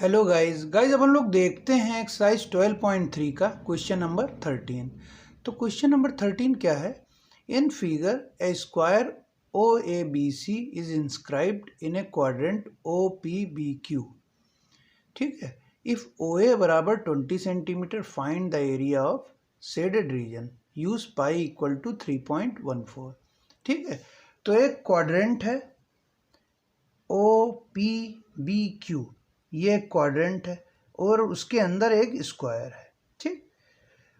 Hello guys अब हम लोग देखते हैं एक्सरसाइज 12.3 का क्वेश्चन नंबर 13। तो क्वेश्चन नंबर 13 क्या है? In figure a square O A B C is inscribed in a quadrant O P B Q. ठीक है। इफ ओ ए बराबर 20 centimetre find the area of shaded region use pi equal to 3.14। ठीक है। तो एक quadrant है ओ P B Q, ये एक क्वाड्रेंट है और उसके अंदर एक स्क्वायर है। ठीक।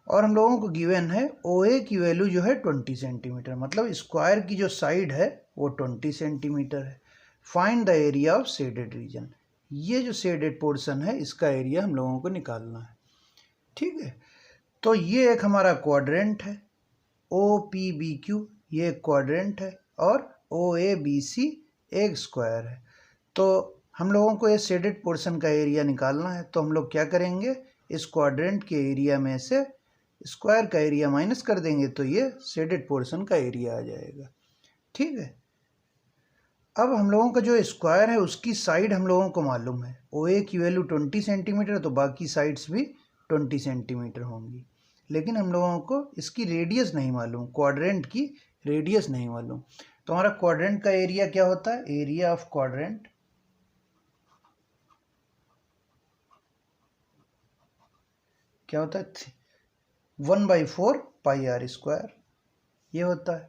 और हम लोगों को गिवन है ओ ए की वैल्यू जो है 20 सेंटीमीटर, मतलब स्क्वायर की जो साइड है वो 20 सेंटीमीटर है। Find the area of shaded reason, ये जो शेडेड पोर्शन है इसका एरिया हम लोगों को निकालना है। ठीक है। तो ये एक हमारा क्वाड्रेंट है ओ पी बी क्यू, ये एक क्वाड्रेंट है और ओ ए बी सी एक स्क्वायर है। तो हम लोगों को ये शेडेड पोर्शन का एरिया निकालना है, तो हम लोग क्या करेंगे, इस क्वाड्रेंट के एरिया में से स्क्वायर का एरिया माइनस कर देंगे तो ये शेडेड पोर्शन का एरिया आ जाएगा। ठीक है। अब हम लोगों का जो स्क्वायर है उसकी साइड हम लोगों को मालूम है, ओ ए की वैल्यू 20 सेंटीमीटर, तो बाकी साइड्स भी 20 सेंटीमीटर होंगी। लेकिन हम लोगों को इसकी रेडियस नहीं मालूम, क्वाड्रेंट की रेडियस नहीं मालूम। तो हमारा क्वाड्रेंट का एरिया क्या होता है? एरिया ऑफ क्वाड्रेंट क्या होता है? 1/4 पाई आर स्क्वायर, ये होता है।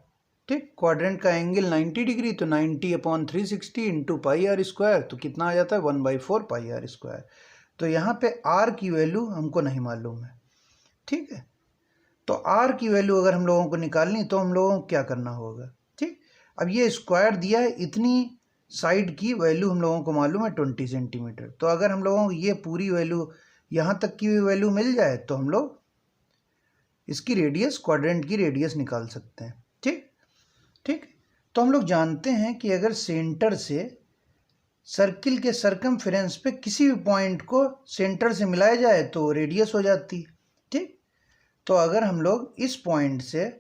ठीक। क्वाड्रेंट का एंगल 90 डिग्री, तो 90/360 इंटू पाई आर स्क्वायर, तो कितना आ जाता है? 1/4 पाई आर स्क्वायर। तो यहाँ पे आर की वैल्यू हमको नहीं मालूम है। ठीक है। तो आर की वैल्यू अगर हम लोगों को निकालनी तो हम लोगों को क्या करना होगा? ठीक। अब ये स्क्वायर दिया है, इतनी साइड की वैल्यू हम लोगों को मालूम है 20 सेंटीमीटर। तो अगर हम लोगों को ये पूरी वैल्यू, यहाँ तक की भी वैल्यू मिल जाए तो हम लोग इसकी रेडियस, क्वाड्रेंट की रेडियस निकाल सकते हैं। ठीक। ठीक। तो हम लोग जानते हैं कि अगर सेंटर से सर्किल के सरकमफ्रेंस पे किसी भी पॉइंट को सेंटर से मिलाया जाए तो रेडियस हो जाती है। ठीक। तो अगर हम लोग इस पॉइंट से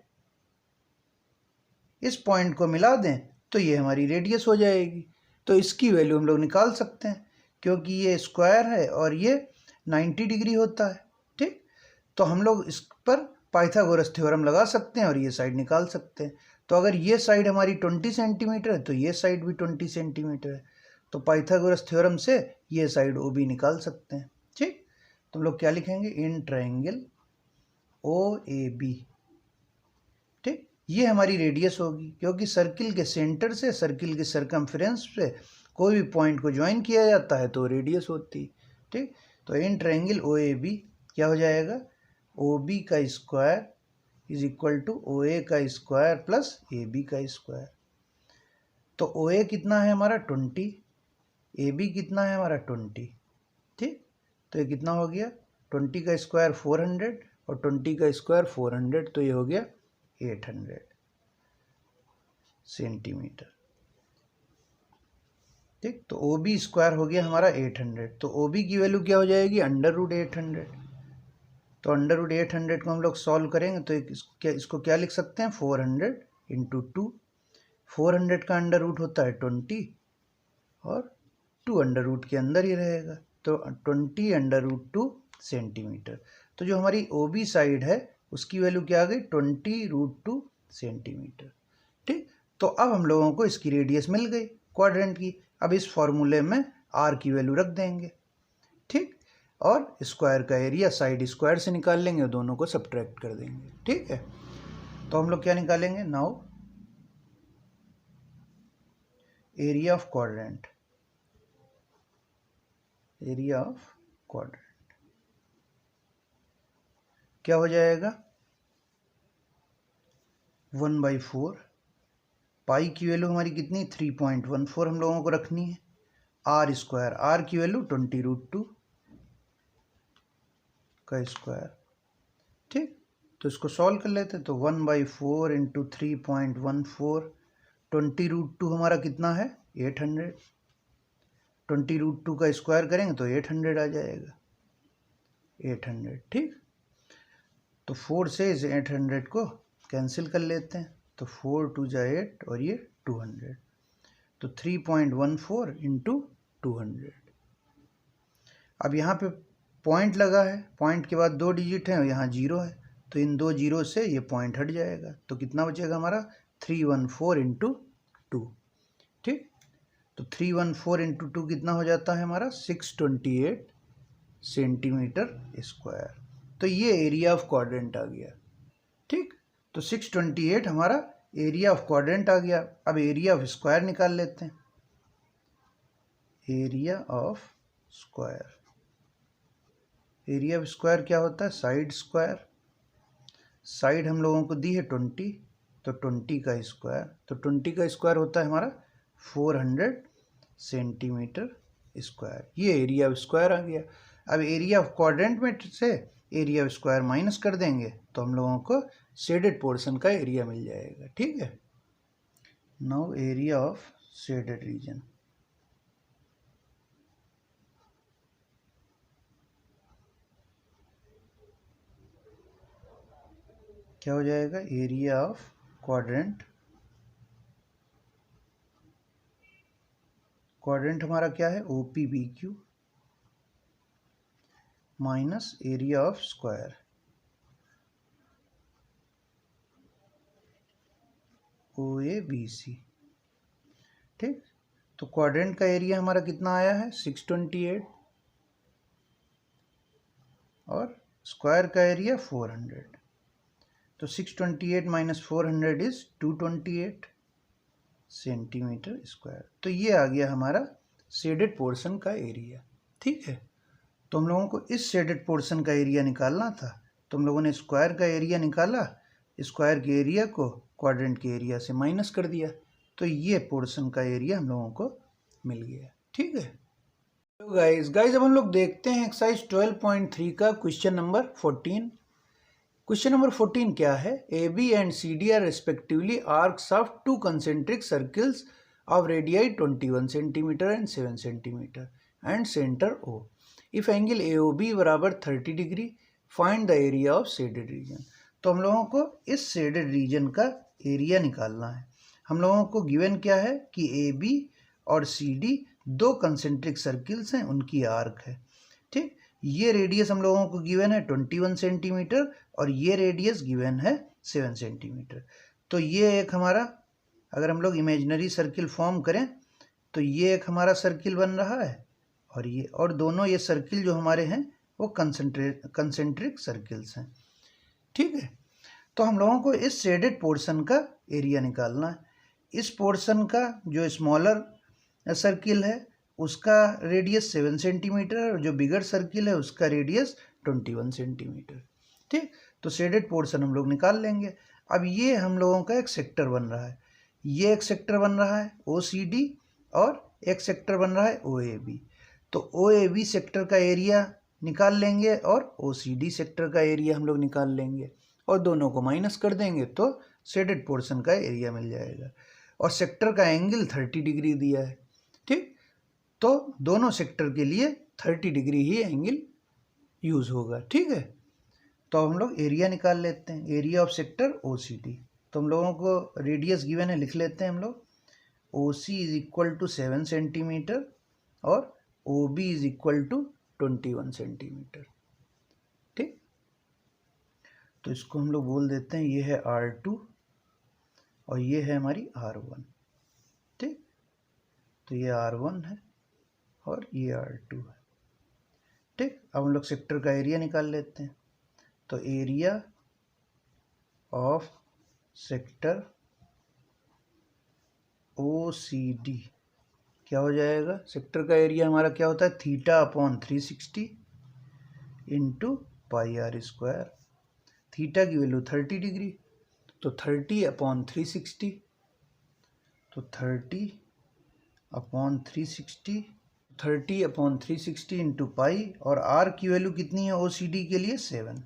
इस पॉइंट को मिला दें तो ये हमारी रेडियस हो जाएगी। तो इसकी वैल्यू हम लोग निकाल सकते हैं, क्योंकि ये स्क्वायर है और ये 90 डिग्री होता है। ठीक। तो हम लोग इस पर पाइथागोरस थ्योरम लगा सकते हैं और ये साइड निकाल सकते हैं। तो अगर ये साइड हमारी 20 सेंटीमीटर है तो ये साइड भी 20 सेंटीमीटर है। तो पाइथागोरस थ्योरम से ये साइड ओ बी निकाल सकते हैं। ठीक। तो हम लोग क्या लिखेंगे? In triangle O A B. ठीक। ये हमारी रेडियस होगी, क्योंकि सर्किल के सेंटर से सर्किल के सरकमफ्रेंस पे कोई भी पॉइंट को ज्वाइन किया जाता है तो रेडियस होती है। ठीक। तो इन ट्रायंगल ओ ए बी क्या हो जाएगा? ओ बी का square is equal to O A का स्क्वायर प्लस ए बी का स्क्वायर। तो ओ ए कितना है हमारा? 20, ए बी कितना है हमारा? 20। ठीक। तो ये कितना हो गया? 20 का स्क्वायर 400 और 20 का स्क्वायर 400, तो ये हो गया 800 सेंटीमीटर। ठीक। तो ओ बी स्क्वायर हो गया हमारा 800, तो ओ बी की वैल्यू क्या हो जाएगी? √800। तो √800 को हम लोग सॉल्व करेंगे तो इसको क्या लिख सकते हैं? 400 इंटू 2। 400 का अंडर रूट होता है 20 और 2 अंडर रूट के अंदर ही रहेगा, तो 20√2 सेंटीमीटर। तो जो हमारी ओ बी साइड है उसकी वैल्यू क्या आ गई? 20√2 सेंटीमीटर। ठीक। तो अब हम लोगों को इसकी रेडियस मिल गई क्वाड्रेंट की। अब इस फॉर्मूले में आर की वैल्यू रख देंगे। ठीक। और स्क्वायर का एरिया साइड स्क्वायर से निकाल लेंगे और दोनों को सब्ट्रैक्ट कर देंगे। ठीक है। तो हम लोग क्या निकालेंगे now? Area of quadrant, area of quadrant क्या हो जाएगा? 1/4 पाई की वैल्यू हमारी कितनी? 3.14 हम लोगों को रखनी है। आर स्क्वायर, आर की वैल्यू 20√2 का स्क्वायर। ठीक। तो इसको सॉल्व कर लेते हैं। तो 1/4 इंटू 3.14, 20√2 हमारा कितना है? 800। 20√2 का स्क्वायर करेंगे तो 800 आ जाएगा, 800। ठीक। तो 4 से इस 800 को कैंसिल कर लेते हैं, तो 4 2 जा 8 और ये 200, तो 3.14 इंटू 200। अब यहाँ पे पॉइंट लगा है, पॉइंट के बाद 2 डिजिट हैं और यहाँ 0 है, तो इन 2 जीरो से ये पॉइंट हट जाएगा, तो कितना बचेगा हमारा 314 इंटू 2। ठीक, तो 314 इंटू 2 कितना हो जाता है हमारा 628 सेंटीमीटर स्क्वायर। तो ये एरिया ऑफ क्वाड्रेंट आ गया। ठीक, तो 628 हमारा एरिया ऑफ क्वाड्रेंट आ गया। अब एरिया ऑफ स्क्वायर निकाल लेते हैं। Area of square, area of square क्या होता है, साइड स्क्वायर। साइड हम लोगों को दी है 20, तो 20 का स्क्वायर, तो 20 का स्क्वायर होता है हमारा 400 सेंटीमीटर स्क्वायर। ये एरिया ऑफ स्क्वायर आ गया। अब एरिया ऑफ क्वाड्रेंट में से एरिया ऑफ स्क्वायर माइनस कर देंगे तो हम लोगों को शेडेड पोर्शन का एरिया मिल जाएगा। ठीक है, now area of shaded reason. क्या हो जाएगा, एरिया ऑफ क्वाड्रेंट, क्वाड्रेंट हमारा क्या है OPBQ minus area of square OABC। ठीक, तो क्वाड्रेंट का एरिया हमारा कितना आया है 628 और स्क्वायर का एरिया 400, तो 628 माइनस 400 इज 228 सेंटीमीटर स्क्वायर। तो ये आ गया हमारा शेडेड पोर्शन का एरिया। ठीक है, तो हम लोगों को इस शेडेड पोर्शन का एरिया निकालना था, तो हम लोगों ने स्क्वायर का एरिया निकाला, स्क्वायर के एरिया को क्वाड्रेंट के एरिया से माइनस कर दिया, तो ये पोर्शन का एरिया हम लोगों को मिल गया। ठीक है, तो गाइस अब हम लोग देखते हैं एक्सरसाइज 12.3 का क्वेश्चन नंबर 14। क्वेश्चन नंबर 14 क्या है, AB and CD are respectively arcs of 2 concentric circles of radii 21 centimetre and 7 centimetre and centre O। If angle AOB बराबर 30 degree, find the area of shaded region. तो हम लोगों को इस shaded region का area निकालना है। हम लोगों को गिवन क्या है कि AB और CD 2 कंसेंट्रिक सर्किल्स हैं, उनकी आर्क है। ठीक, ये रेडियस हम लोगों को गिवन है 21 सेंटीमीटर और ये रेडियस गिवन है 7 सेंटीमीटर। तो ये एक हमारा, अगर हम लोग इमेजिनरी सर्किल फॉर्म करें तो ये एक हमारा सर्किल बन रहा है और ये, और दोनों ये सर्किल जो हमारे हैं वो कंसेंट्रिक सर्किल्स हैं। ठीक है, तो हम लोगों को इस शेडेड पोर्शन का एरिया निकालना है। इस पोर्शन का जो स्मॉलर सर्किल है उसका रेडियस 7 सेंटीमीटर और जो बिगर सर्किल है उसका रेडियस 21 सेंटीमीटर। ठीक, तो शेडेड पोर्शन हम लोग निकाल लेंगे। अब ये हम लोगों का एक सेक्टर बन रहा है, ये एक सेक्टर बन रहा है OCD और एक सेक्टर बन रहा है OAB। तो OAB सेक्टर का एरिया निकाल लेंगे और OCD सेक्टर का एरिया हम लोग निकाल लेंगे और दोनों को माइनस कर देंगे तो शेडेड पोर्शन का एरिया मिल जाएगा। और सेक्टर का एंगल 30 डिग्री दिया है। ठीक, तो दोनों सेक्टर के लिए 30 डिग्री ही एंगल यूज़ होगा। ठीक है, तो हम लोग एरिया निकाल लेते हैं, एरिया ऑफ सेक्टर OCD। तो हम लोगों को रेडियस गिवन है, लिख लेते हैं हम लोग। OC is equal to 7 centimetre और OB is equal to 21 centimetre. ठीक, तो इसको हम लोग बोल देते हैं, ये है R2 और ये है हमारी R1। ठीक, तो ये R1 है और ये R2 है। ठीक, अब हम लोग सेक्टर का एरिया निकाल लेते हैं। तो एरिया ऑफ सेक्टर OCD क्या हो जाएगा, सेक्टर का एरिया हमारा क्या होता है θ/360 इंटू πr²। थीटा की वैल्यू 30 डिग्री, तो 30/360, तो 30/360 इंटू पाई, और r की वैल्यू कितनी है OCD के लिए 7,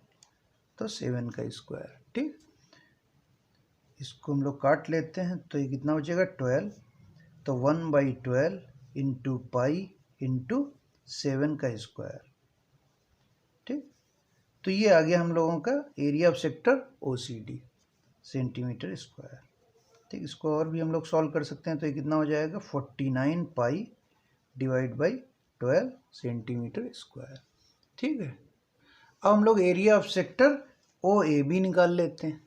तो 7 का स्क्वायर। ठीक, इसको हम लोग काट लेते हैं तो ये कितना बचेगा 12, तो 1/12 इंटू पाई इंटू 7 का स्क्वायर। ठीक, तो ये आ गया हम लोगों का area of sector OCD centimetre square. ठीक, इसको और भी हम लोग सॉल्व कर सकते हैं, तो ये कितना हो जाएगा 49 pi divide by 12 centimetre square. ठीक है, अब हम लोग एरिया ऑफ सेक्टर OAB निकाल लेते हैं।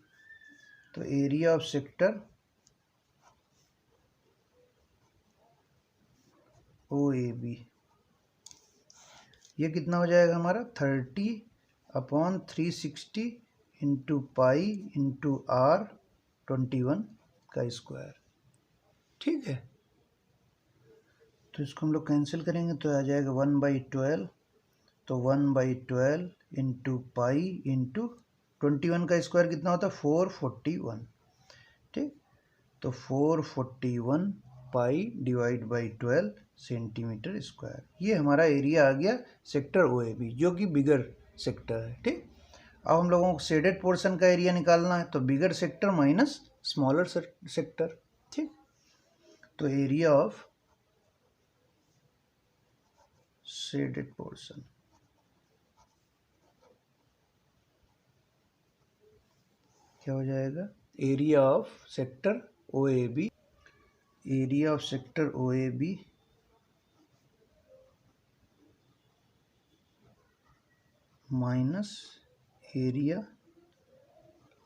तो एरिया ऑफ सेक्टर OAB ये कितना हो जाएगा हमारा 30/360 इंटू पाई इंटू R 21 का स्क्वायर। ठीक है, तो इसको हम लोग कैंसिल करेंगे तो आ जाएगा 1/12। तो 1/12 इंटू पाई इंटू 21 का स्क्वायर कितना होता है 441। ठीक, तो 441 pi divide by 12 centimetre square. ये हमारा एरिया आ गया सेक्टर OAB जो कि बिगर सेक्टर है। ठीक, अब हम लोगों को शेडेड पोर्शन का एरिया निकालना है, तो बिगर सेक्टर माइनस स्मॉलर सेक्टर। ठीक, तो एरिया ऑफ शेडेड पोर्शन क्या हो जाएगा, area of sector OAB, area of sector OAB minus area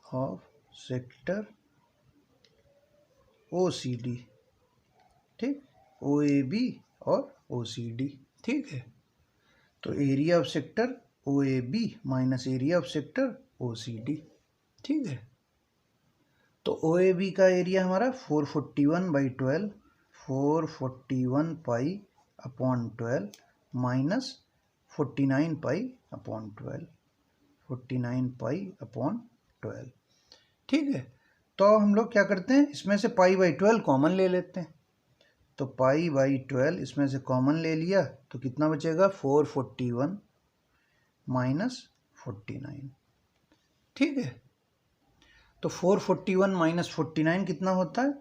of sector OCD। ठीक, OAB और OCD। ठीक है, तो area of sector OAB minus area of sector OCD। ठीक है, तो OAB का एरिया हमारा 441/12, 441 pi upon 12 minus 49 pi upon 12, 49 pi upon 12। ठीक है, तो हम लोग क्या करते हैं, इसमें से पाई/12 कॉमन ले लेते हैं। तो पाई/12 इसमें से कॉमन ले लिया तो कितना बचेगा 441 माइनस 49। ठीक है, तो 441 माइनस 49 कितना होता है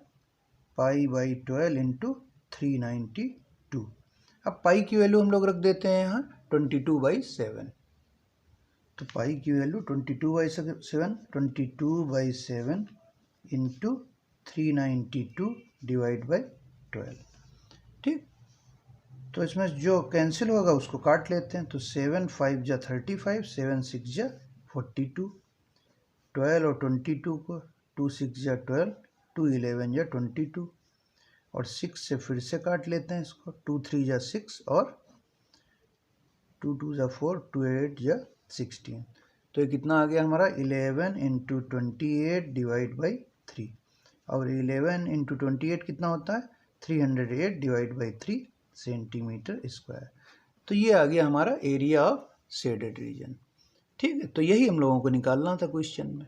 पाई/12 इंटू 392। अब पाई की वैल्यू हम लोग रख देते हैं यहाँ 22/7। तो पाई की वैल्यू 22/7 इंटू 392 डिवाइड बाई 12। ठीक, तो इसमें जो कैंसिल होगा उसको काट लेते हैं। तो 7 5 जा 35, 7 6 जा 42, 12 और 22 को 2 6 जा 12, 2 11 जा 22 और 6 से फिर से काट लेते हैं इसको। 2 3 जा 6 और 2 2 जा 4, 2 8 जा 16। तो ये कितना आ गया हमारा 11 इंटू 28 डिवाइड बाई 3। और 11 इंटू 28 कितना होता है 308 डिवाइड बाई 3 सेंटीमीटर स्क्वायर। तो ये आ गया हमारा एरिया ऑफ शेडेड रीजन। ठीक है, तो यही हम लोगों को निकालना था क्वेश्चन में।